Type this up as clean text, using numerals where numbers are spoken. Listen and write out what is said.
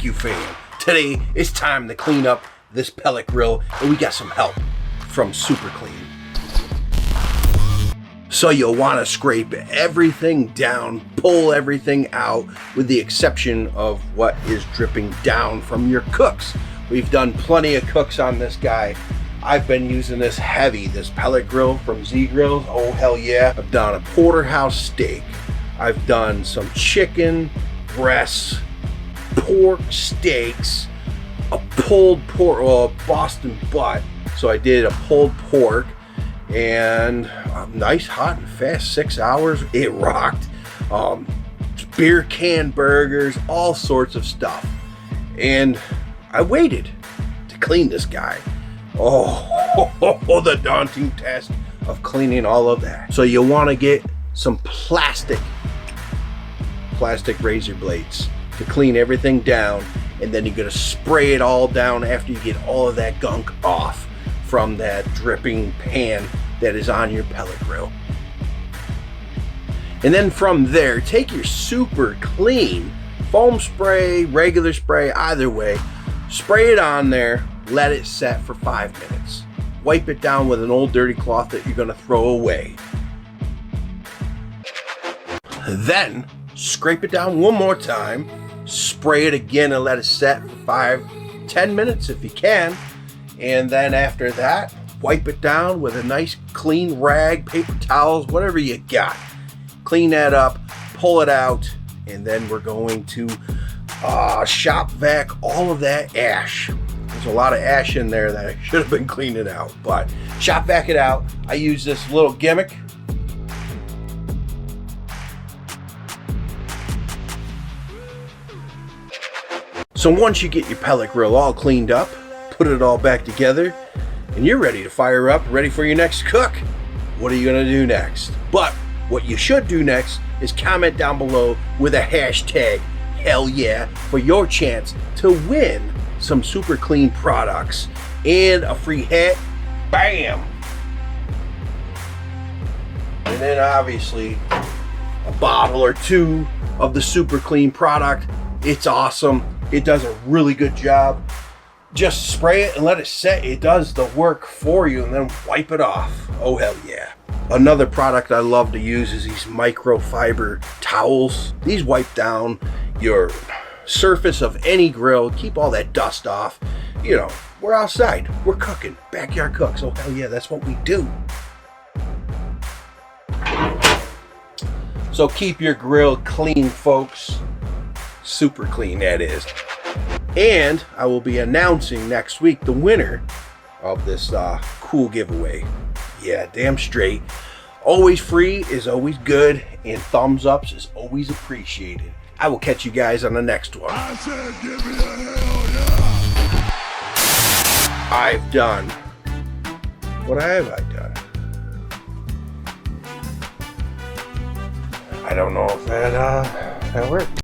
Thank you, fam. Today it's time to clean up this pellet grill, and we got some help from Superclean. So you'll want to scrape everything down, pull everything out, with the exception of what is dripping down from your cooks. We've done plenty of cooks on this guy. I've been using this heavy, this pellet grill from Z Grills. Oh, hell yeah. I've done a porterhouse steak. I've done some chicken breasts, pork steaks, a pulled pork, well, Boston butt. So I did a pulled pork, and a nice hot and fast 6 hours. It rocked. Beer can burgers, all sorts of stuff. And I waited to clean this guy. Oh, the daunting task of cleaning all of that. So you'll want to get some plastic razor blades to clean everything down, and then you're going to spray it all down after you get all of that gunk off from that dripping pan that is on your pellet grill. And then from there, take your Superclean foam spray, regular spray, either way, spray it on there, let it set for 5 minutes. Wipe it down with an old dirty cloth that you're going to throw away. Then scrape it down one more time, spray it again, and let it set for 5-10 minutes if you can. And then after that, wipe it down with a nice clean rag, paper towels, whatever you got. Clean that up, pull it out, and then we're going to shop vac all of that ash. There's a lot of ash in there that I should have been cleaning out, but shop vac it out. I use this little gimmick. So once you get your pellet grill all cleaned up, put it all back together, and you're ready to fire up, ready for your next cook. What are you gonna do next? But what you should do next is comment down below with a hashtag Hellyeah for your chance to win some Superclean products and a free hat. Bam! And then obviously a bottle or two of the Superclean product. It's awesome. It does a really good job. Just spray it and let it set. It does the work for you, and then wipe it off. Oh, hell yeah. Another product I love to use is these microfiber towels. These wipe down your surface of any grill, keep all that dust off. You know, we're outside, we're cooking, backyard cooks. Oh, hell yeah, that's what we do. So keep your grill clean, folks. Superclean, that is. And I will be announcing next week the winner of this cool giveaway. Yeah, damn straight. Always free is always good, and thumbs ups is always appreciated. I will catch you guys on the next one. I said, give me a hell yeah. I've done. What have I done? I don't know if that worked.